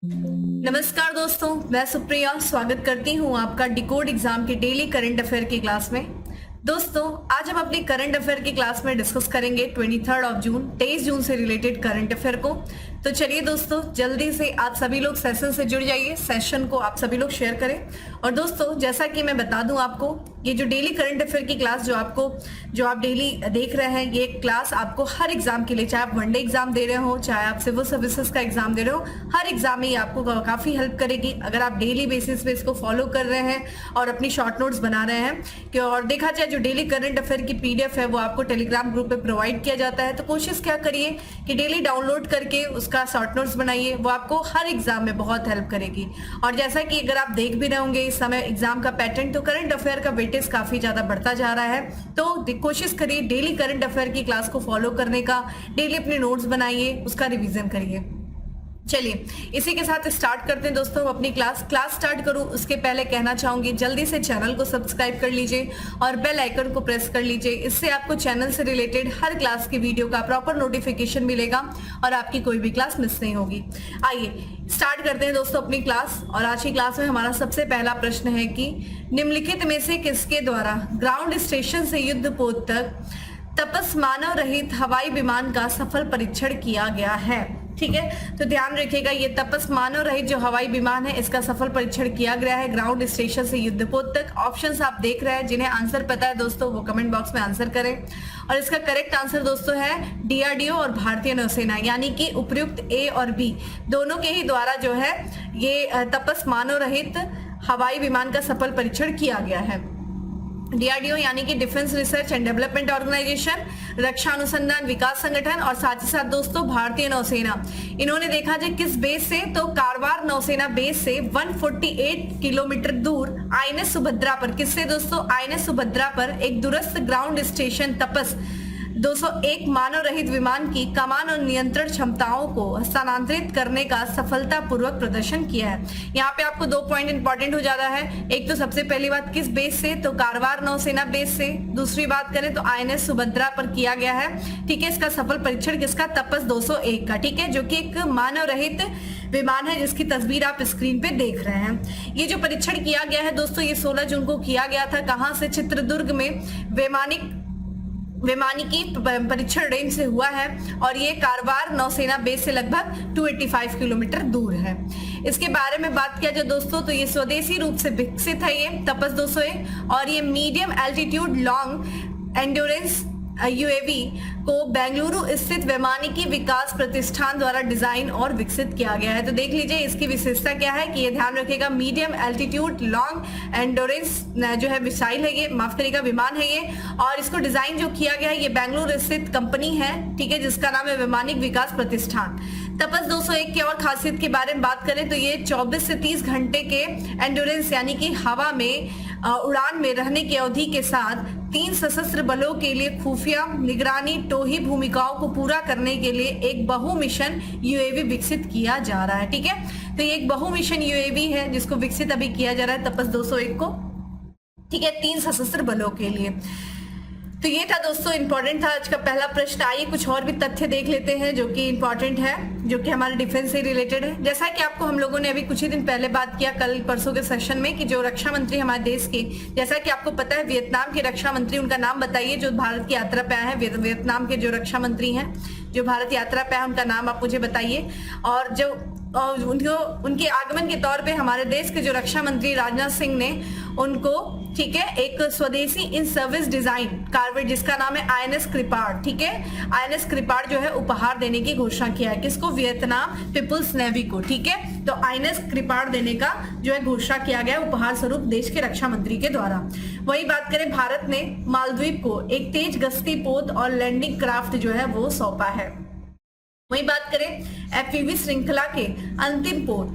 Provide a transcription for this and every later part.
नमस्कार दोस्तों, मैं सुप्रिया स्वागत करती हूँ आपका डिकोड एग्जाम के डेली करंट अफेयर की क्लास में। दोस्तों, आज हम अपनी करंट अफेयर की क्लास में डिस्कस करेंगे 23 जून से रिलेटेड करंट अफेयर को। तो चलिए दोस्तों, जल्दी से आप सभी लोग सेशन से जुड़ जाइए, सेशन को आप सभी लोग शेयर करें। और दोस्तों, जैसा कि मैं बता दूं आपको, ये जो डेली करंट अफेयर की क्लास जो आप डेली देख रहे हैं, ये क्लास आपको हर एग्जाम के लिए, चाहे आप वनडे एग्जाम दे रहे हो, चाहे आप सिविल सर्विसेज का एग्जाम दे रहे हो, हर एग्जाम में ये आपको काफी हेल्प करेगी अगर आप डेली बेसिस पे इसको फॉलो कर रहे हैं और अपनी शॉर्ट नोट्स बना रहे हैं। कि और देखा जाए, जो डेली करंट अफेयर की पीडीएफ है वो आपको टेलीग्राम ग्रुप पे प्रोवाइड किया जाता है। तो कोशिश क्या करिए कि डेली डाउनलोड करके उसका शॉर्ट नोट्स बनाइए, वो आपको हर एग्जाम में बहुत हेल्प करेगी। और जैसा कि अगर आप देख भी रहे होंगे इस समय एग्जाम का पैटर्न, तो करंट अफेयर का वेटेज काफी ज्यादा बढ़ता जा रहा है। तो कोशिश करिए डेली करंट अफेयर की क्लास को फॉलो करने का, डेली अपने नोट्स बनाइए, उसका रिवीजन करिए। चलिए, इसी के साथ स्टार्ट करते हैं दोस्तों अपनी क्लास स्टार्ट करूं उसके पहले कहना चाहूंगी, जल्दी से चैनल को सब्सक्राइब कर लीजिए और बेल आइकन को प्रेस कर लीजिए। इससे आपको चैनल से रिलेटेड हर क्लास की वीडियो का प्रॉपर नोटिफिकेशन मिलेगा और आपकी कोई भी क्लास मिस नहीं होगी। आइए स्टार्ट करते हैं दोस्तों अपनी क्लास। और आज की क्लास में हमारा सबसे पहला प्रश्न है कि निम्नलिखित में से किसके द्वारा ग्राउंड स्टेशन से युद्धपोत तक तपस मानव रहित हवाई विमान का सफल परीक्षण किया गया है? ठीक है, तो ध्यान रखिएगा, ये तपस मानव रहित जो हवाई विमान है, इसका सफल परीक्षण किया गया है ग्राउंड स्टेशन से युद्धपोत तक। ऑप्शंस आप देख रहे हैं, जिन्हें आंसर पता है दोस्तों वो कमेंट बॉक्स में आंसर करें। और इसका करेक्ट आंसर दोस्तों है डीआरडीओ और भारतीय नौसेना, यानी कि उपर्युक्त ए और बी दोनों के ही द्वारा जो है ये तपस मानव रहित हवाई विमान का सफल परीक्षण किया गया है। डीआरडीओ यानी कि defence research and development organisation, रक्षा अनुसंधान विकास संगठन, और साथ ही साथ दोस्तों भारतीय नौसेना, इन्होंने देखा जाए किस बेस से, तो कारवार नौसेना बेस से 148 किलोमीटर दूर आईएनएस सुभद्रा पर, किससे दोस्तों, आईएनएस सुभद्रा पर एक दूरस्थ ग्राउंड स्टेशन तपस 201 मानव रहित विमान की कमान और नियंत्रण क्षमताओं को हस्तांतरित करने का सफलतापूर्वक प्रदर्शन किया है। यहाँ पे आपको 2 पॉइंट इंपॉर्टेंट हो जाता है। एक तो सबसे पहली बात किस बेस से, तो कारवार नौसेना बेस से। दूसरी बात करें तो आईएनएस सुभद्रा पर किया गया है। ठीक है, इसका सफल परीक्षण किसका, तपस 201 का। ठीक है, जो कि एक मानव रहित विमान है जिसकी तस्वीर आप स्क्रीन पे देख रहे हैं। ये जो परीक्षण किया गया है दोस्तों, ये 16 जून को किया गया था। कहां से, चित्रदुर्ग में वैमानिकी परीक्षण रेंज से हुआ है और ये कारवार नौसेना बेस से लगभग 285 किलोमीटर दूर है। इसके बारे में बात किया जाए दोस्तों, तो ये स्वदेशी रूप से विकसित है ये तपस 201, और ये medium altitude long endurance UAV को बेंगलुरु स्थित वैमानिकी विकास प्रतिष्ठान द्वारा डिजाइन और विकसित किया गया है। तो देख लीजिए इसकी विशेषता क्या है कि ये ध्यान रखिएगा, मीडियम एल्टीट्यूड लॉन्ग एंड्योरेंस जो है मिसाइल है ये, माफ करिएगा विमान है ये, और इसको डिजाइन जो किया गया है ये बेंगलुरु स्थित कंपनी है, ठीक है, जिसका नाम है वैमानिक विकास प्रतिष्ठान। तपस 201 की और खासियत के बारे में बात करें तो ये 24 से 30 घंटे के एंड्योरेंस यानी कि हवा में उड़ान में रहने की अवधि के साथ 3 सशस्त्र बलों के लिए खुफिया निगरानी टोही भूमिकाओं को पूरा करने के लिए एक बहु मिशन यूएवी विकसित किया जा रहा है। ठीक है, तो ये एक बहु मिशन यूएवी है जिसको विकसित अभी किया जा रहा है तपस 201 को। ठीक है, 3 सशस्त्र बलों के लिए। तो ये था दोस्तों, इंपॉर्टेंट था आज का पहला प्रश्न। आइए कुछ और भी तथ्य देख लेते हैं जो कि इंपॉर्टेंट है, जो कि हमारे डिफेंस से रिलेटेड है। जैसा कि आपको हम लोगों ने अभी कुछ ही दिन पहले बात किया, कल परसों के सेशन में, कि जो रक्षा मंत्री हमारे देश के, जैसा कि आपको पता है वियतनाम के रक्षा मंत्री, उनका नाम बताइए जो भारत की यात्रा पे आए हैं। वियतनाम के जो रक्षा मंत्री हैं जो भारत यात्रा पे आए, उनका नाम आप मुझे बताइए। और जो उनके आगमन के तौर पे हमारे देश के जो रक्षा मंत्री राजनाथ सिंह ने उनको, ठीक है, एक स्वदेशी इन सर्विस डिजाइन कार्वेट जिसका नाम है आईएनएस कृपाण, ठीक है, आईएनएस कृपाण जो है उपहार देने की घोषणा किया है। किसको, वियतनाम पीपुल्स नेवी को। ठीक है, तो आईएनएस कृपाण देने का जो है घोषणा किया गया उपहार स्वरूप देश के रक्षा मंत्री के द्वारा। वही बात करें, भारत ने मालदीव को एक तेज गश्ती पोत और लैंडिंग क्राफ्ट जो है वो सौंपा है। वही बात करें, एफवीवी श्रृंखला के अंतिम पोत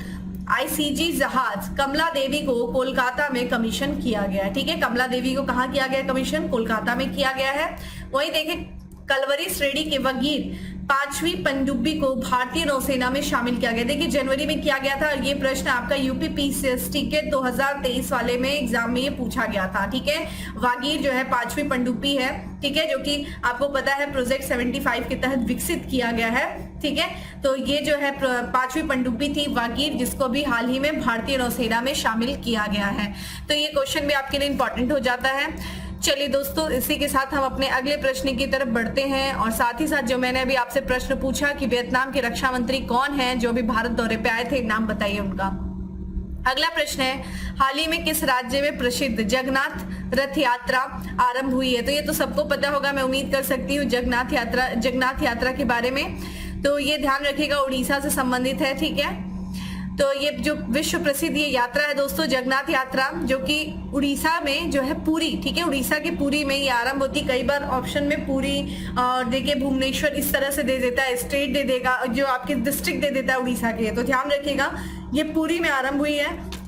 आईसीजी जहाज कमला देवी को कोलकाता में कमीशन किया गया है। ठीक है, कमला देवी को कहाँ किया गया कमीशन, कोलकाता में किया गया है। वही देखें, कलवरी श्रेणी के वगीर पांचवी पनडुब्बी को भारतीय नौसेना में शामिल किया गया? देखिए जनवरी में किया गया था। ये प्रश्न आपका यूपीपीसीएसटी के 2023 वाले में एग्जाम में ये पूछा गया था। ठीक है, वागीर जो है पांचवी पनडुब्बी है, ठीक है, जो कि आपको पता है प्रोजेक्ट 75 के तहत विकसित किया गया है। ठीक है, तो ये जो है पांचवी पनडुब्बी थी वागीर, जिसको भी हाल ही में भारतीय नौसेना में शामिल किया गया है। तो ये क्वेश्चन भी आपके लिए इंपॉर्टेंट हो जाता है। चलिए दोस्तों, इसी के साथ हम अपने अगले प्रश्न की तरफ बढ़ते हैं। और साथ ही साथ जो मैंने अभी आपसे प्रश्न पूछा कि वियतनाम के रक्षा मंत्री कौन हैं जो अभी भारत दौरे पे आए थे, नाम बताइए उनका। अगला प्रश्न है, हाल ही में किस राज्य में प्रसिद्ध जगन्नाथ रथ यात्रा आरंभ हुई है? तो ये तो सबको पता होगा, मैं उम्मीद कर सकती हूँ जगन्नाथ यात्रा के बारे में। तो ये ध्यान रखिएगा, उड़ीसा से संबंधित है। ठीक है, तो ये जो विश्व प्रसिद्ध ये यात्रा है दोस्तों, जगन्नाथ यात्रा, जो कि उड़ीसा में जो है पुरी, ठीक है, उड़ीसा के पुरी में ये आरंभ होती। कई बार ऑप्शन में पुरी और देखिए भुवनेश्वर इस तरह से दे देता है, स्टेट दे देगा, जो आपके डिस्ट्रिक्ट दे देता है उड़ीसा के। तो ध्यान रखिएगा, ये पुरी में आरंभ हुई है।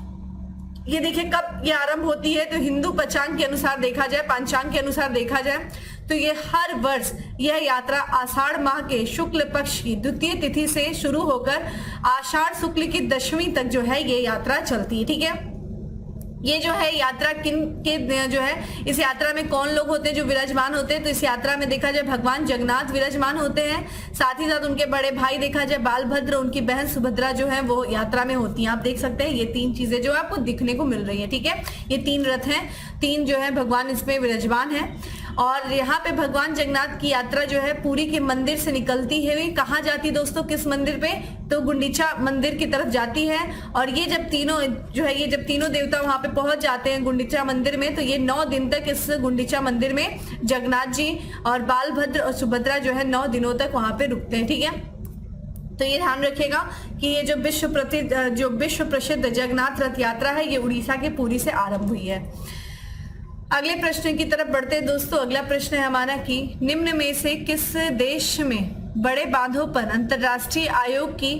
ये देखिए कब ये आरंभ होती है, तो हिंदू पंचांग के अनुसार देखा जाए, पंचांग के अनुसार देखा जाए तो ये हर वर्ष यह यात्रा आषाढ़ माह के शुक्ल पक्ष की द्वितीय तिथि से शुरू होकर आषाढ़ शुक्ल की दशमी तक जो है ये यात्रा चलती है। ठीक है, ये जो है यात्रा किन के जो है, इस यात्रा में कौन लोग होते हैं जो विराजमान होते हैं? तो इस यात्रा में देखा जाए भगवान जगन्नाथ विराजमान होते हैं, साथ ही साथ उनके बड़े भाई देखा जाए बालभद्र, उनकी बहन सुभद्रा जो है वो यात्रा में होती हैं। आप देख सकते हैं ये तीन चीजें जो आपको दिखने को मिल रही है। ठीक है, ये तीन रथ हैं, तीन जो है भगवान इसमें विराजमान है। और यहाँ पे भगवान जगन्नाथ की यात्रा जो है पुरी के मंदिर से निकलती है। कहाँ जाती है दोस्तों, किस मंदिर पे? तो गुंडीचा मंदिर की तरफ जाती है। और ये जब तीनों जो है, ये जब तीनों देवता वहां पे पहुंच जाते हैं गुंडीचा मंदिर में, तो ये 9 दिन तक इस गुंडीचा मंदिर में जगन्नाथ जी और बालभद्र और सुभद्रा जो है 9 दिनों तक वहां पे रुकते हैं। ठीक है, तो ये ध्यान रखिएगा कि ये जो विश्व प्रसिद्ध जगन्नाथ रथ यात्रा है ये उड़ीसा के पुरी से आरंभ हुई है। अगले प्रश्न की तरफ बढ़ते हैं दोस्तों। अगला प्रश्न है हमारा कि निम्न में से किस देश में बड़े बांधों पर अंतरराष्ट्रीय आयोग की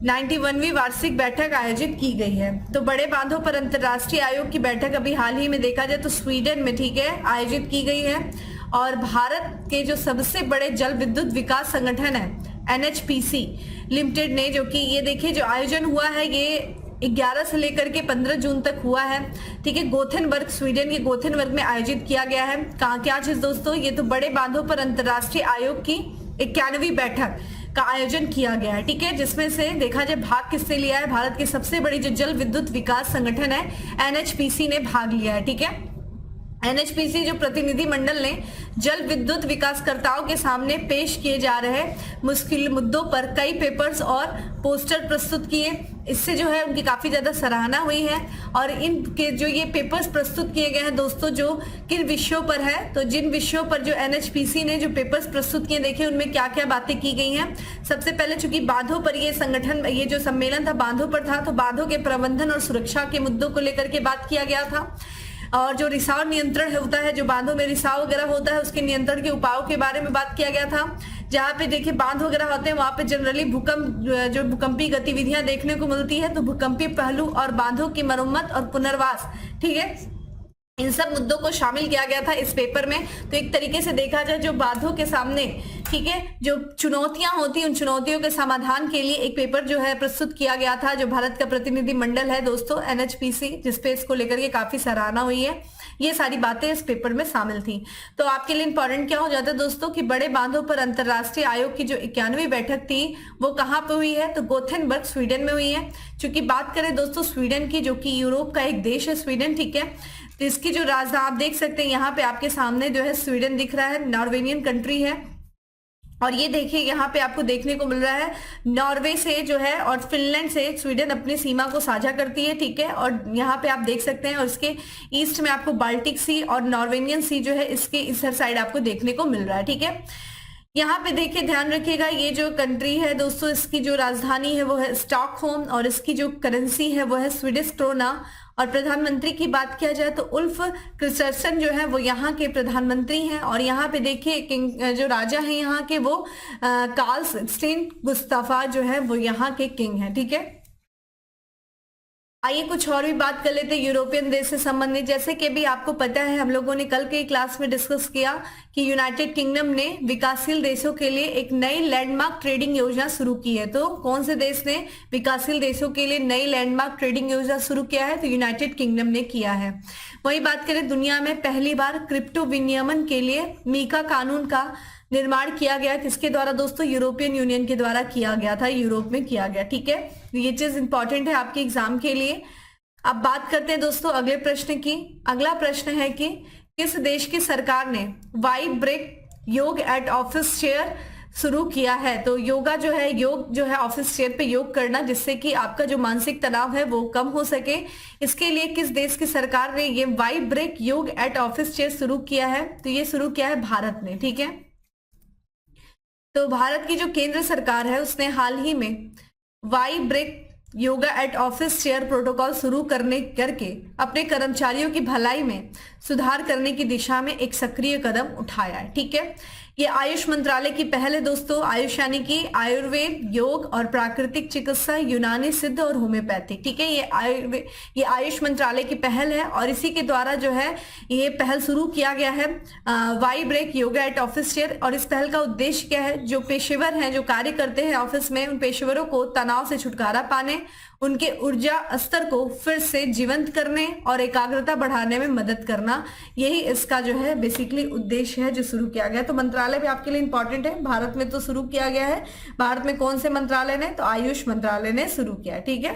91वीं वार्षिक बैठक आयोजित की गई है? तो बड़े बांधों पर अंतरराष्ट्रीय आयोग की बैठक अभी हाल ही में देखा जाए तो स्वीडन में, ठीक है, आयोजित की गई है। और भारत के जो सबसे बड़े जल विद्युत विकास संगठन है NHPC लिमिटेड ने, जो कि ये देखिए जो आयोजन हुआ है ये 11 से लेकर के 15 जून तक हुआ है। ठीक है, गोथेनबर्ग, स्वीडन के गोथेनबर्ग में आयोजित किया गया है। कहाँ क्या चीज दोस्तों, ये तो बड़े बांधों पर अंतरराष्ट्रीय आयोग की 91वीं बैठक का आयोजन किया गया है। ठीक है, जिसमें से देखा जाए भाग किससे लिया है, भारत की सबसे बड़ी जो जल विद्युत विकास संगठन है NHPC ने भाग लिया है। ठीक है, NHPC जो प्रतिनिधि मंडल ने जल विद्युत विकासकर्ताओं के सामने पेश किए जा रहे मुश्किल मुद्दों पर कई पेपर्स और पोस्टर प्रस्तुत किए। इससे जो है उनकी काफी ज्यादा सराहना हुई है। और इनके जो ये पेपर्स प्रस्तुत किए गए हैं दोस्तों, जो किन विषयों पर है, तो जिन विषयों पर जो NHPC ने जो पेपर्स प्रस्तुत किए, देखिए उनमें क्या क्या बातें की गई हैं। सबसे पहले चूंकि बांधों पर ये संगठन, ये जो सम्मेलन था बांधों पर था, तो बांधों के प्रबंधन और सुरक्षा के मुद्दों को लेकर के बात किया गया था। और जो रिसाव नियंत्रण होता है, जो बांधों में रिसाव वगैरह होता है, उसके नियंत्रण के उपायों के बारे में बात किया गया था। जहाँ पे देखिए बांध वगैरह होते हैं वहां पे जनरली भूकंपीय गतिविधियां देखने को मिलती है, तो भूकंपीय पहलू और बांधों की मरम्मत और पुनर्वास, ठीक है, इन सब मुद्दों को शामिल किया गया था इस पेपर में। तो एक तरीके से देखा जाए जो बांधों के सामने, ठीक है, जो चुनौतियां होती हैं, उन चुनौतियों के समाधान के लिए एक पेपर जो है प्रस्तुत किया गया था, जो भारत का प्रतिनिधि मंडल है दोस्तों NHPC, जिसपे इसको लेकर के काफी सराहना हुई है। ये सारी बातें इस पेपर में शामिल थी। तो आपके लिए इंपॉर्टेंट क्या हो जाता है दोस्तों कि बड़े बांधों पर अंतरराष्ट्रीय आयोग की जो 91वीं बैठक थी वो कहाँ पे हुई है, तो गोथेनबर्ग स्वीडन में हुई है। चूंकि बात करें दोस्तों स्वीडन की, जो कि यूरोप का एक देश है स्वीडन, ठीक है, तो इसकी जो राजधानी आप देख सकते हैं यहाँ पे आपके सामने जो है स्वीडन दिख रहा है, नॉर्वेनियन कंट्री है। और ये देखिए यहाँ पे आपको देखने को मिल रहा है नॉर्वे से जो है और फिनलैंड से स्वीडन अपनी सीमा को साझा करती है, ठीक है। और यहाँ पे आप देख सकते हैं, और इसके ईस्ट में आपको बाल्टिक सी और नॉर्वेनियन सी जो है इसके इस साइड आपको देखने को मिल रहा है, ठीक है। यहाँ पे देखिए ध्यान रखिएगा, ये जो कंट्री है दोस्तों, इसकी जो राजधानी है वो है स्टॉकहोम और इसकी जो करेंसी है वो है स्वीडिश क्रोना। और प्रधानमंत्री की बात किया जाए तो उल्फ क्रिस्टरसन जो है वो यहाँ के प्रधानमंत्री हैं। और यहाँ पे देखिए किंग जो राजा हैं यहाँ के वो कार्ल स्टीन गुस्ताफा जो है वो यहाँ के किंग हैं, ठीक है। आइए कुछ और भी बात कर लेते हैं यूरोपियन देश से संबंधित। जैसे कि भी आपको पता है, हम लोगों ने कल के क्लास में डिस्कस किया कि यूनाइटेड किंगडम ने विकासशील देशों के लिए एक नई लैंडमार्क ट्रेडिंग योजना शुरू की है। तो कौन से देश ने विकासशील देशों के लिए नई लैंडमार्क ट्रेडिंग योजना शुरू किया है? तो यूनाइटेड किंगडम ने किया है। वही बात करें, दुनिया में पहली बार क्रिप्टो विनियमन के लिए मीका कानून का निर्माण किया गया। किसके द्वारा दोस्तों? यूरोपियन यूनियन के द्वारा किया गया था, यूरोप में किया गया। ठीक है, ये चीज इंपॉर्टेंट है आपके एग्जाम के लिए। अब बात करते हैं दोस्तों अगले प्रश्न की। अगला प्रश्न है कि किस देश की सरकार ने वाई ब्रेक योग एट ऑफिस चेयर शुरू किया है? तो योगा जो है, योग जो है ऑफिस चेयर पे योग करना, जिससे कि आपका जो मानसिक तनाव है वो कम हो सके, इसके लिए किस देश की सरकार ने ये वाई ब्रेक योग एट ऑफिस चेयर शुरू किया है? तो ये शुरू किया है भारत ने। ठीक है, तो भारत की जो केंद्र सरकार है उसने हाल ही में Y break yoga at office chair protocol शुरू करके अपने कर्मचारियों की भलाई में सुधार करने की दिशा में एक सक्रिय कदम उठाया है। ठीक है, ये आयुष मंत्रालय की पहल है दोस्तों। आयुष यानी कि आयुर्वेद, योग और प्राकृतिक चिकित्सा, यूनानी, सिद्ध और होम्योपैथिक। ठीक है, ये आयुष मंत्रालय की पहल है और इसी के द्वारा जो है ये पहल शुरू किया गया है, Y break yoga at office chair. और इस पहल का उद्देश्य क्या है? जो पेशेवर हैं, जो कार्य करते हैं ऑफिस में, उन पेशेवरों को तनाव से छुटकारा पाने, उनके ऊर्जा स्तर को फिर से जीवंत करने और एकाग्रता बढ़ाने में मदद करना, यही इसका जो है बेसिकली उद्देश्य है जो शुरू किया गया। तो मंत्रालय भी आपके लिए इंपॉर्टेंट है। भारत में तो शुरू किया गया है। भारत में कौन से मंत्रालय ने? तो आयुष मंत्रालय ने शुरू किया। ठीक है,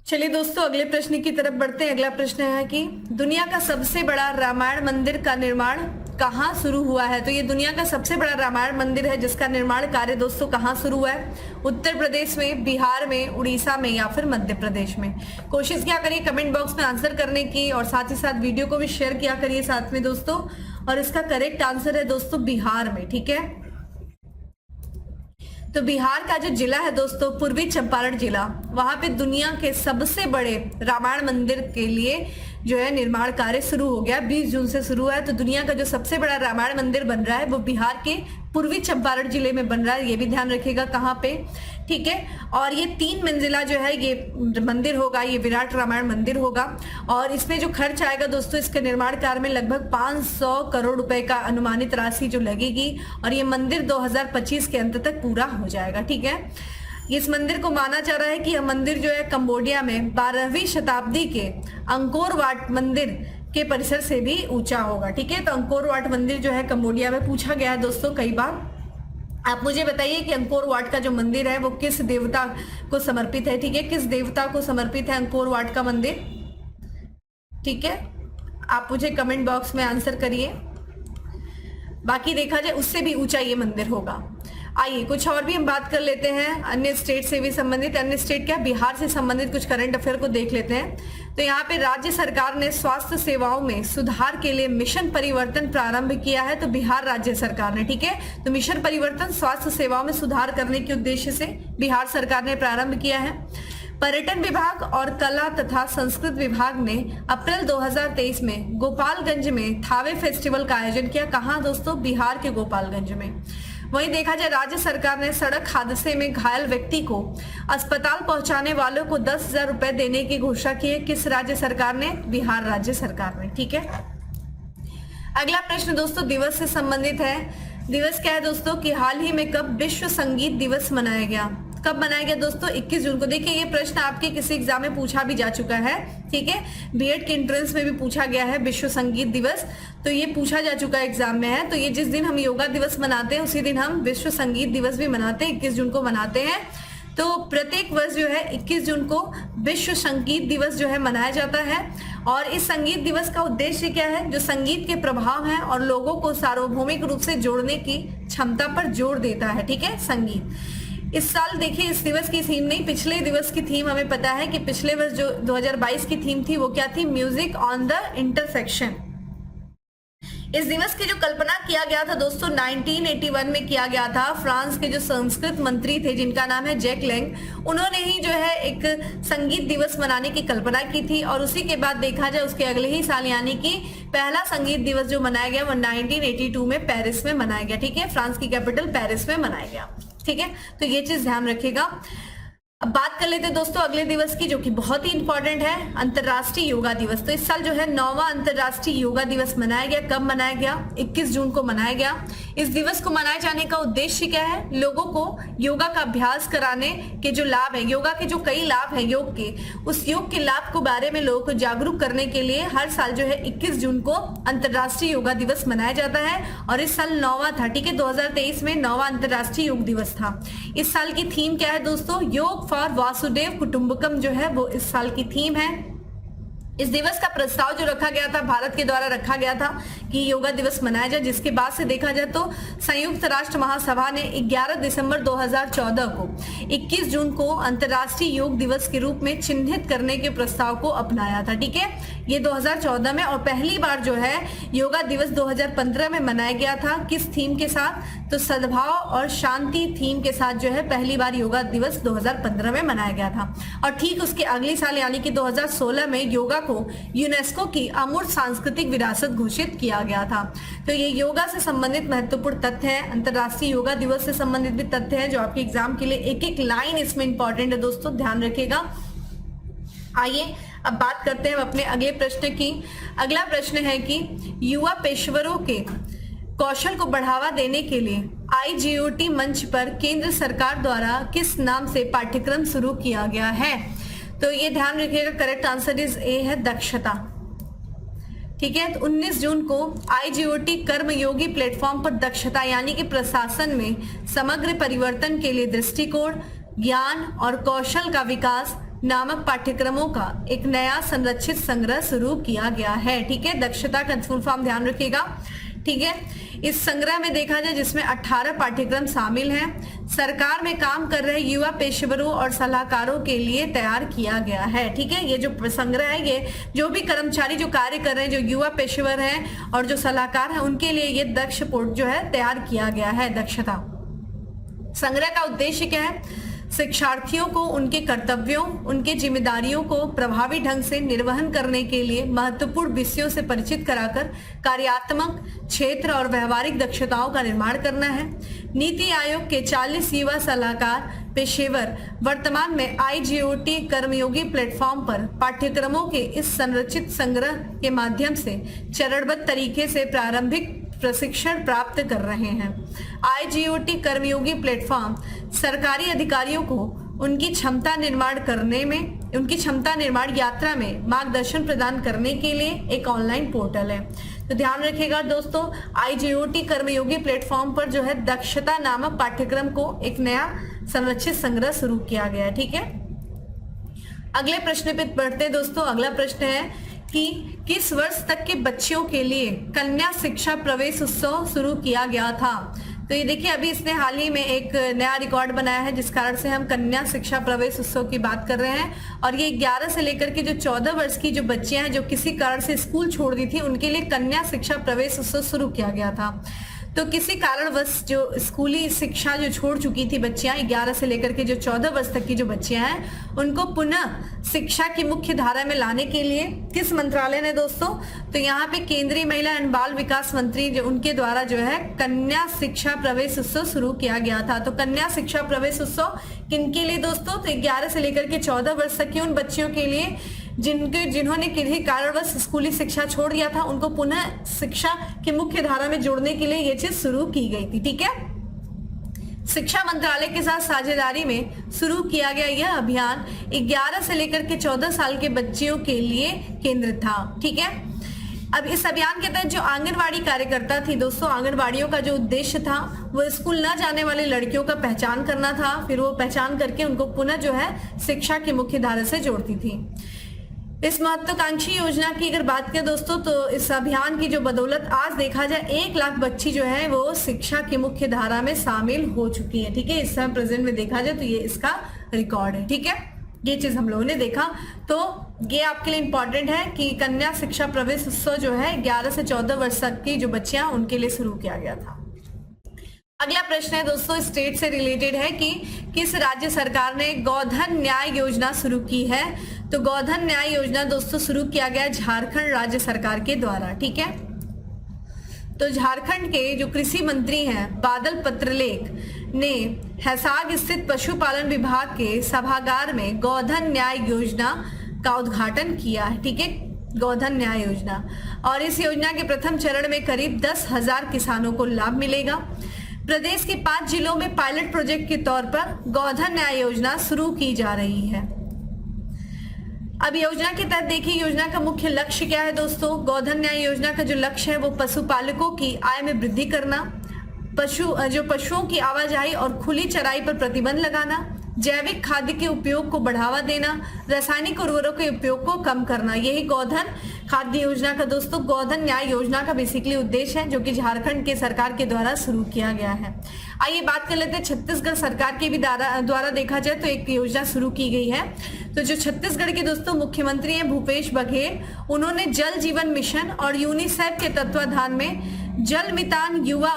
चलिए दोस्तों अगले प्रश्न की तरफ बढ़ते हैं। अगला प्रश्न है कि दुनिया का सबसे बड़ा रामायण मंदिर का निर्माण कहाँ शुरू हुआ है? तो ये दुनिया का सबसे बड़ा रामायण मंदिर है जिसका निर्माण कार्य दोस्तों कहाँ शुरू हुआ है? उत्तर प्रदेश में, बिहार में, उड़ीसा में या फिर मध्य प्रदेश में? कोशिश क्या करिए कमेंट बॉक्स में आंसर करने की और साथ ही साथ वीडियो को भी शेयर किया करिए साथ में दोस्तों। और इसका करेक्ट आंसर है दोस्तों बिहार में। ठीक है, तो बिहार का जो जिला है दोस्तों पूर्वी चंपारण जिला, वहां पे दुनिया के सबसे बड़े रामायण मंदिर के लिए जो है निर्माण कार्य शुरू हो गया। 20 जून से शुरू हुआ है। तो दुनिया का जो सबसे बड़ा रामायण मंदिर बन रहा है वो बिहार के पूर्वी चंपारण जिले में बन रहा है। ये भी ध्यान रखिएगा कहाँ पे। ठीक है, और ये 3 मंजिला जो है ये मंदिर होगा, ये विराट रामायण मंदिर होगा। और इसमें जो खर्च आएगा दोस्तों इसके निर्माण कार्य में लगभग 500 करोड़ रुपए का अनुमानित राशि जो लगेगी और ये मंदिर 2025 के अंत तक पूरा हो जाएगा। ठीक है, इस मंदिर को माना जा रहा है कि यह मंदिर जो है कंबोडिया में 12वीं शताब्दी के अंकोर वाट मंदिर के परिसर से भी ऊंचा होगा। ठीक है, तो अंकोर वाट मंदिर जो है कंबोडिया में पूछा गया है दोस्तों कई बार। आप मुझे बताइए कि अंकोर वाट का जो मंदिर है वो किस देवता को समर्पित है? ठीक है, किस देवता को समर्पित है अंकोर वाट का मंदिर? ठीक है, आप मुझे कमेंट बॉक्स में आंसर करिए। बाकी देखा जाए उससे भी ऊंचा ये मंदिर होगा। आइए कुछ और भी हम बात कर लेते हैं अन्य स्टेट से भी संबंधित। अन्य स्टेट क्या, बिहार से संबंधित कुछ करंट अफेयर को देख लेते हैं। तो यहाँ पे राज्य सरकार ने स्वास्थ्य सेवाओं में सुधार के लिए मिशन परिवर्तन प्रारंभ किया है। तो बिहार राज्य सरकार ने, ठीक है, तो मिशन परिवर्तन स्वास्थ्य सेवाओं में सुधार करने के उद्देश्य से बिहार सरकार ने प्रारंभ किया है। पर्यटन विभाग और कला तथा संस्कृत विभाग ने अप्रैल 2023 में गोपालगंज में थावे फेस्टिवल का आयोजन किया। कहाँ दोस्तों? बिहार के गोपालगंज में। वहीं देखा जाए राज्य सरकार ने सड़क हादसे में घायल व्यक्ति को अस्पताल पहुंचाने वालों को 10,000 रुपए देने की घोषणा की है। किस राज्य सरकार ने? बिहार राज्य सरकार ने। ठीक है, अगला प्रश्न दोस्तों दिवस से संबंधित है। दिवस क्या है दोस्तों कि हाल ही में कब विश्व संगीत दिवस मनाया गया? कब मनाया गया दोस्तों? 21 जून को। देखिए ये प्रश्न आपके किसी एग्जाम में पूछा भी जा चुका है। ठीक है, बीएड के एंट्रेंस में भी पूछा गया है विश्व संगीत दिवस, तो ये पूछा जा चुका है एग्जाम में है। तो ये जिस दिन हम योगा दिवस मनाते हैं उसी दिन हम विश्व संगीत दिवस भी मनाते हैं, 21 जून को मनाते हैं। तो प्रत्येक वर्ष जो है 21 जून को विश्व संगीत दिवस जो है मनाया जाता है। और इस संगीत दिवस का उद्देश्य क्या है? जो संगीत के प्रभाव है और लोगों को सार्वभौमिक रूप से जोड़ने की क्षमता पर जोर देता है। ठीक है, संगीत। इस साल देखिए इस दिवस की थीम नहीं, पिछले दिवस की थीम हमें पता है कि पिछले वर्ष जो 2022 की थीम थी वो क्या थी? Music on the intersection. इस दिवस की जो कल्पना किया गया था दोस्तों 1981 में किया गया था। फ्रांस के जो संस्कृत मंत्री थे जिनका नाम है जैक लैंग, उन्होंने ही जो है एक संगीत दिवस मनाने की कल्पना की थी। और उसी के बाद देखा जाए उसके अगले ही साल यानी कि पहला संगीत दिवस जो मनाया गया वो 1982 में पेरिस में मनाया गया। ठीक है, फ्रांस की कैपिटल पेरिस में मनाया गया। ठीक है, तो ये चीज ध्यान रखिएगा। अब बात कर लेते हैं दोस्तों अगले दिवस की, जो कि बहुत ही इंपॉर्टेंट है, अंतर्राष्ट्रीय योगा दिवस। तो इस साल जो है 9वां अंतर्राष्ट्रीय योगा दिवस मनाया गया। कब मनाया गया? 21 जून को मनाया गया। इस दिवस को मनाए जाने का उद्देश्य क्या है? लोगों को योगा का अभ्यास कराने के जो लाभ है, योगा के जो कई लाभ है योग के, उस योग के लाभ के बारे में लोगों को जागरूक करने के लिए हर साल जो है 21 जून को अंतर्राष्ट्रीय योगा दिवस मनाया जाता है। और इस साल 9वां था, ठीक है, 2023 में 9वां अंतर्राष्ट्रीय योग दिवस था। इस साल की थीम क्या है दोस्तों? योग फॉर वासुदेव कुटुंबकम जो है वो इस साल की थीम है। इस दिवस का प्रस्ताव जो रखा गया था, भारत के द्वारा रखा गया था कि योगा दिवस मनाया जाए, जिसके बाद से देखा जाए तो संयुक्त राष्ट्र महासभा ने 11 दिसंबर 2014 को 21 जून को अंतर्राष्ट्रीय योग दिवस के रूप में चिन्हित करने के प्रस्ताव को अपनाया था। ठीक है, ये 2014 में, और पहली बार जो है योगा दिवस 2015 में मनाया गया था। किस थीम के साथ? तो सद्भाव और शांति थीम के साथ जो है पहली बार योगा दिवस 2015 में मनाया गया था। और ठीक उसके अगले साल यानी कि 2016 में योगा को यूनेस्को की अमूर्त सांस्कृतिक विरासत घोषित किया गया था। तो ये योगा से संबंधित महत्वपूर्ण तथ्य है, अंतर्राष्ट्रीय योगा दिवस से संबंधित भी तथ्य है, जो आपके एग्जाम के लिए एक एक लाइन इसमें इंपॉर्टेंट है दोस्तों, ध्यान रखिएगा। आइए अब बात करते हैं अपने अगले प्रश्न की। अगला प्रश्न है कि युवा पेशेवरों के कौशल को बढ़ावा देने के लिए IGOT मंच पर केंद्र सरकार द्वारा किस नाम से पाठ्यक्रम शुरू किया गया है? तो ये ध्यान रखिएगा, करेक्ट आंसर इज ए है, दक्षता। ठीक है, तो 19 जून को IGOT कर्मयोगी प्लेटफॉर्म पर दक्षता यानी कि प्रशासन में समग्र परिवर्तन के लिए दृष्टिकोण, ज्ञान और कौशल का विकास नामक पाठ्यक्रमों का एक नया संरक्षित संग्रह शुरू किया गया है। ठीक है, दक्षता का फुल फॉर्म ध्यान रखिएगा। ठीक है, इस संग्रह में देखा जाए जिसमें 18 पाठ्यक्रम शामिल हैं, सरकार में काम कर रहे युवा पेशेवरों और सलाहकारों के लिए तैयार किया गया है। ठीक है, ये जो संग्रह है ये जो भी कर्मचारी जो कार्य कर रहे हैं, जो युवा पेशेवर हैं और जो सलाहकार हैं, उनके लिए ये दक्ष पोर्ट जो है तैयार किया गया है। दक्षता संग्रह का उद्देश्य क्या है? शिक्षार्थियों को उनके कर्तव्यों, उनके जिम्मेदारियों को प्रभावी ढंग से निर्वहन करने के लिए महत्वपूर्ण विषयों से परिचित कराकर कार्यात्मक क्षेत्र और व्यवहारिक दक्षताओं का निर्माण करना है। नीति आयोग के 40 युवा सलाहकार पेशेवर वर्तमान में IGOT कर्मयोगी प्लेटफॉर्म पर पाठ्यक्रमों के इस संरचित संग्रह के माध्यम से चरणबद्ध तरीके से प्रारंभिक प्रशिक्षण प्राप्त कर रहे हैं। IGOT कर्मयोगी प्लेटफॉर्म सरकारी अधिकारियों को उनकी क्षमता निर्माण करने में, उनकी क्षमता निर्माण यात्रा में मार्गदर्शन प्रदान करने के लिए एक ऑनलाइन पोर्टल है। तो ध्यान रखिएगा दोस्तों, IGOT कर्मयोगी प्लेटफॉर्म पर जो है दक्षता नामक पाठ्यक्रम को एक नया संरक्षित संग्रह शुरू किया गया है। ठीक है, अगले प्रश्न पे बढ़ते हैं दोस्तों। अगला प्रश्न है कि किस वर्ष तक के बच्चियों के लिए कन्या शिक्षा प्रवेश उत्सव शुरू किया गया था? तो ये देखिए, अभी इसने हाल ही में एक नया रिकॉर्ड बनाया है, जिस कारण से हम कन्या शिक्षा प्रवेश उत्सव की बात कर रहे हैं। और ये 11 से लेकर के जो 14 वर्ष की जो बच्चियां हैं जो किसी कारण से स्कूल छोड़ दी थी, उनके लिए कन्या शिक्षा प्रवेश उत्सव शुरू किया गया था। तो किसी कारणवश जो स्कूली शिक्षा जो छोड़ चुकी थी बच्चियां, 11 से लेकर के जो 14 वर्ष तक की जो बच्चियां हैं, उनको पुनः शिक्षा की मुख्य धारा में लाने के लिए किस मंत्रालय ने दोस्तों? तो यहाँ पे केंद्रीय महिला एवं बाल विकास मंत्री जो उनके द्वारा जो है कन्या शिक्षा प्रवेश उत्सव शुरू किया गया था। तो कन्या शिक्षा प्रवेश उत्सव किनके लिए दोस्तों? तो 11 से लेकर के 14 वर्ष तक की उन बच्चियों के लिए जिन्होंने किसी कारणवश स्कूली शिक्षा छोड़ दिया था, उनको पुनः शिक्षा की मुख्य धारा में जोड़ने के लिए ये चीज शुरू की गई थी। ठीक है, शिक्षा मंत्रालय के साथ साझेदारी में शुरू किया गया यह अभियान 11 से लेकर के 14 साल के बच्चियों के लिए केंद्रित था। ठीक है, अब इस अभियान के तहत जो आंगनवाड़ी कार्यकर्ता थी दोस्तों, आंगनवाड़ियों का जो उद्देश्य था वो स्कूल न जाने वाले लड़कियों का पहचान करना था, फिर वो पहचान करके उनको पुनः जो है शिक्षा की मुख्य धारा से जोड़ती थी। इस महत्वाकांक्षी योजना की अगर बात करें दोस्तों, तो इस अभियान की जो बदौलत आज देखा जाए 1 लाख बच्ची जो है वो शिक्षा की मुख्य धारा में शामिल हो चुकी है। ठीक है, इस समय प्रेजेंट में देखा जाए तो ये इसका रिकॉर्ड है। ठीक है, ये चीज हम लोगों ने देखा, तो ये आपके लिए इंपॉर्टेंट है कि कन्या शिक्षा प्रवेश उत्सव जो है 11 से 14 वर्ष तक की जो बच्चियां उनके लिए शुरू किया गया था। अगला प्रश्न है दोस्तों, स्टेट से रिलेटेड है कि किस राज्य सरकार ने गोधन न्याय योजना शुरू की है? तो गोधन न्याय योजना दोस्तों शुरू किया गया झारखंड राज्य सरकार के द्वारा। ठीक है, तो झारखंड के जो कृषि मंत्री हैं बादल पत्रलेख ने हैसाग स्थित पशुपालन विभाग के सभागार में गोधन न्याय योजना का उद्घाटन किया है। ठीक है, गोधन न्याय योजना, और इस योजना के प्रथम चरण में करीब 10,000 किसानों को लाभ मिलेगा। प्रदेश के 5 जिलों में पायलट प्रोजेक्ट के तौर पर गोधन न्याय योजना शुरू की जा रही है। अब योजना के तहत देखिए योजना का मुख्य लक्ष्य क्या है दोस्तों। गोधन न्याय योजना का जो लक्ष्य है वो पशुपालकों की आय में वृद्धि करना, पशुओं की आवाजाही और खुली चराई पर प्रतिबंध लगाना, जैविक खाद्य के उपयोग को बढ़ावा देना, रासायनिक उर्वरकों के उपयोग को कम करना। यही गोधन खाद्य योजना का दोस्तों गोधन न्याय योजना का बेसिकली उद्देश्य है, जो कि झारखंड के सरकार के द्वारा शुरू किया गया है। आइए बात कर लेते हैं छत्तीसगढ़ सरकार के भी द्वारा देखा जाए तो एक योजना शुरू की गई है। तो जो छत्तीसगढ़ के दोस्तों मुख्यमंत्री हैं भूपेश बघेल, उन्होंने जल जीवन मिशन और यूनिसेफ के तत्वाधान में जल मितान युवा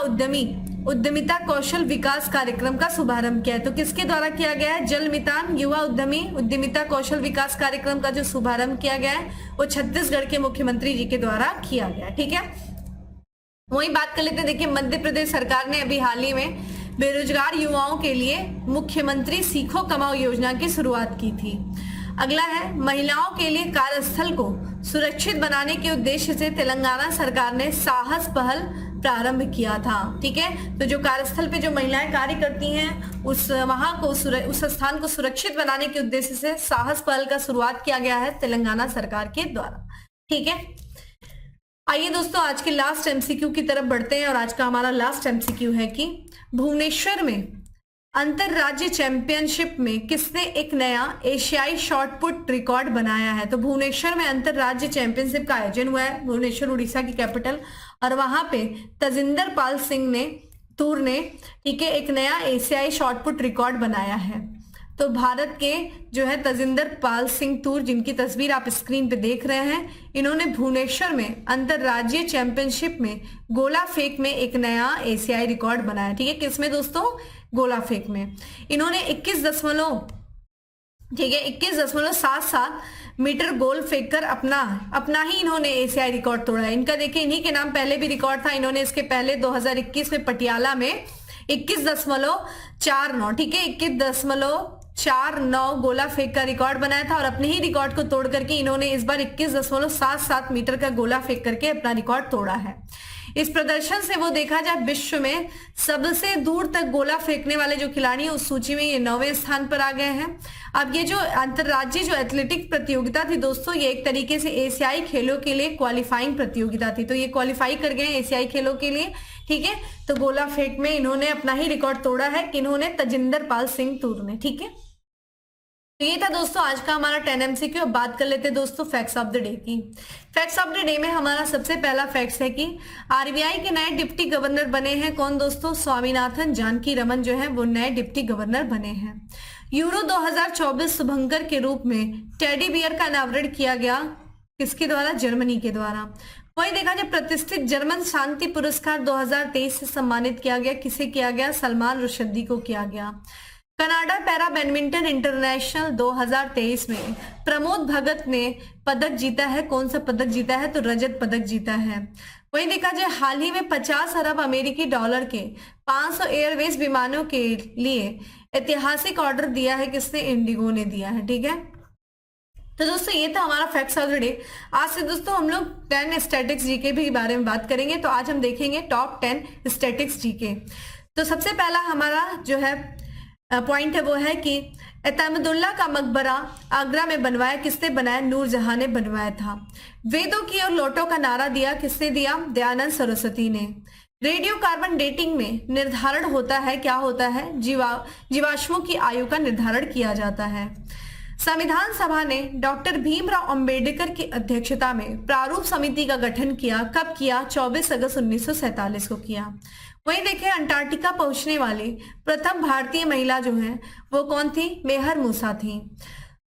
उद्यमिता कौशल विकास कार्यक्रम का शुभारंभ किया है। तो किसके द्वारा किया गया है? जल मितान युवा उद्यमिता कौशल विकास कार्यक्रम का जो शुभारंभ किया गया है वो छत्तीसगढ़ के मुख्यमंत्री जी के द्वारा किया गया। ठीक है, वही बात कर लेते हैं। देखिए मध्य प्रदेश सरकार ने अभी हाल ही में बेरोजगार युवाओं के लिए मुख्यमंत्री सीखो कमाओ योजना की शुरुआत की थी। अगला है महिलाओं के लिए कार्यस्थल को सुरक्षित बनाने के उद्देश्य से तेलंगाना सरकार ने साहस पहल प्रारंभ किया था। ठीक है, तो जो कार्यस्थल पे जो महिलाएं कार्य करती हैं उस स्थान को सुरक्षित बनाने के उद्देश्य से साहस पहल का शुरुआत किया गया है तेलंगाना सरकार के द्वारा। ठीक है, आइए दोस्तों आज के लास्ट एमसीक्यू की तरफ बढ़ते हैं, और आज का हमारा लास्ट एमसीक्यू है कि भुवनेश्वर में अंतरराज्य चैंपियनशिप में किसने एक नया एशियाई शॉटपुट रिकॉर्ड बनाया है। तो भुवनेश्वर में अंतरराज्य चैंपियनशिप का आयोजन हुआ है, भुवनेश्वर उड़ीसा की कैपिटल, और वहां पे तजिंदर पाल सिंह तूर ने ठीक है एक नया एशियाई शॉटपुट रिकॉर्ड बनाया है। तो भारत के जो है तजिंदर पाल सिंह तूर, जिनकी तस्वीर आप स्क्रीन पे देख रहे हैं, इन्होंने भुवनेश्वर में अंतरराज्यीय चैंपियनशिप में गोला फेंक में एक नया एशियाई रिकॉर्ड बनाया। ठीक है, किसमें दोस्तों? गोला फेंक में। इन्होंने 21.77 मीटर गोल फेंक कर अपना ही इन्होंने एशियाई रिकॉर्ड तोड़ा है। इनका देखिए इन्हीं के नाम पहले भी रिकॉर्ड था। इन्होंने इसके पहले 2021 में पटियाला में 21.49 ठीक है 21.49 गोला फेंक का रिकॉर्ड बनाया था, और अपने ही रिकॉर्ड को तोड़ करके इन्होंने इस बार 21.77 मीटर का गोला फेंक करके अपना रिकॉर्ड तोड़ा है। इस प्रदर्शन से वो देखा जाए विश्व में सबसे दूर तक गोला फेंकने वाले जो खिलाड़ी हैं उस सूची में ये 9वें स्थान पर आ गए हैं। अब ये जो अंतरराज्यीय जो एथलेटिक प्रतियोगिता थी दोस्तों, ये एक तरीके से एशियाई खेलों के लिए क्वालिफाइंग प्रतियोगिता थी, तो ये क्वालिफाई कर गए एशियाई खेलों के लिए। ठीक है, तो गोला फेंक में इन्होंने अपना ही रिकॉर्ड तोड़ा है कि इन्होंने तजिंदर पाल सिंह तूर ने। ठीक है, तो ये था दोस्तों आज का हमारा 10 MCQ। अब बात कर लेते हैं दोस्तों फैक्ट्स ऑफ द डे की। फैक्ट्स ऑफ द डे में हमारा सबसे पहला फैक्ट्स है कि आरबीआई के नए डिप्टी गवर्नर बने हैं कौन दोस्तों? स्वामीनाथन जानकी रमन जो है वो नए डिप्टी गवर्नर बने हैं। यूरो 2024 शुभंकर के रूप में टेडी बियर का अनावरण किया गया, किसके द्वारा? जर्मनी के द्वारा। वही देखा जाए प्रतिष्ठित जर्मन शांति पुरस्कार 2023 से सम्मानित किया गया, किसे किया गया? सलमान रुशदी को किया गया। कनाडा पैरा बैडमिंटन इंटरनेशनल 2023 में प्रमोद भगत ने पदक जीता है, कौन सा पदक जीता है? तो रजत पदक जीता है। वहीं देखा जाए हाल ही में 50 अरब अमेरिकी डॉलर के 500 एयरवेज विमानों के लिए ऐतिहासिक ऑर्डर दिया है, किसने? इंडिगो ने दिया है। ठीक है, तो दोस्तों ये था हमारा फैक्ट्स ऑफ द डे। आज से दोस्तों हम लोग 10 स्टैटिक्स जीके भी बारे में बात करेंगे। तो आज हम देखेंगे टॉप 10 स्टैटिक्स जीके। तो सबसे पहला हमारा जो है पॉइंट है वो है कि एतमदुल्ला का मकबरा आगरा में बनवाया, किसने बनाया? नूरजहां ने बनवाया था। वेदों की और लौटों का नारा दिया, किसने दिया? दयानंद सरस्वती ने। रेडियो कार्बन डेटिंग में निर्धारण होता है, क्या होता है? जीवाश्मों की आयु का निर्धारण किया जाता है। संविधान सभा ने डॉक्टर भीमराव अंबेडकर की अध्यक्षता में प्रारूप समिति का गठन किया, कब किया? 24 अगस्त 1947 को किया। वहीं देखें अंटार्कटिका पहुंचने वाली प्रथम भारतीय महिला जो है वो कौन थी? मेहर मूसा थी।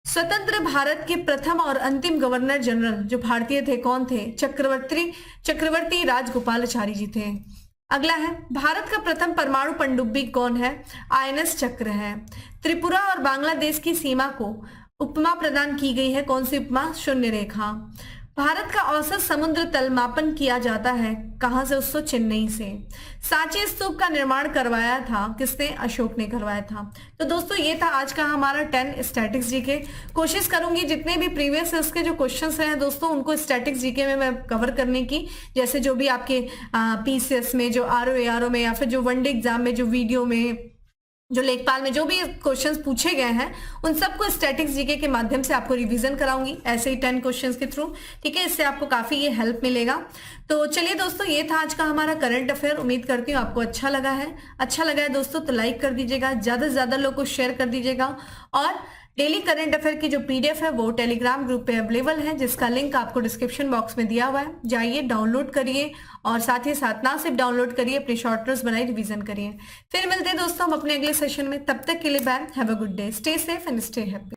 स्वतंत्र भारत के प्रथम और अंतिम गवर्नर जनरल जो भारतीय थे कौन थे? चक्रवर्ती राजगोपालाचारी जी थे। अगला है भारत का प्रथम परमाणु पनडुब्बी कौन है? INS चक्र है। त्रिपुरा और बांग्लादेश की सीमा को उपमा प्रदान की गई है, कौन सी उपमा? शून्य रेखा। भारत का औसत समुद्र तल मापन किया जाता है कहां से? उसको चेन्नई से। सांची स्तूप का निर्माण करवाया था किसने? अशोक ने करवाया था। तो दोस्तों ये था आज का हमारा 10 स्टैटिक्स जीके। कोशिश करूंगी जितने भी प्रीवियस ईयर्स के जो क्वेश्चंस हैं दोस्तों उनको स्टैटिक्स जीके में मैं कवर करने की, जैसे जो भी आपके पीसीएस में, जो आरओ में, या फिर जो वनडे एग्जाम में, जो वीडियो में, जो लेखपाल में जो भी क्वेश्चंस पूछे गए हैं उन सबको स्टैटिक्स जीके के माध्यम से आपको रिवीजन कराऊंगी, ऐसे ही 10 क्वेश्चंस के थ्रू। ठीक है, इससे आपको काफी ये हेल्प मिलेगा। तो चलिए दोस्तों, ये था आज का हमारा करंट अफेयर। उम्मीद करती हूँ आपको अच्छा लगा है। अच्छा लगा है दोस्तों तो लाइक कर दीजिएगा, ज्यादा से ज्यादा लोग को शेयर कर दीजिएगा। और डेली करंट अफेयर की जो पीडीएफ है वो टेलीग्राम ग्रुप पे अवेलेबल है, जिसका लिंक आपको डिस्क्रिप्शन बॉक्स में दिया हुआ है। जाइए डाउनलोड करिए, और साथ ही साथ ना सिर्फ डाउनलोड करिए, अपने शॉर्ट नोट्स बनाइए, रिवीजन करिए। फिर मिलते हैं दोस्तों हम अपने अगले सेशन में। तब तक के लिए bye, have a good day, stay safe and stay happy.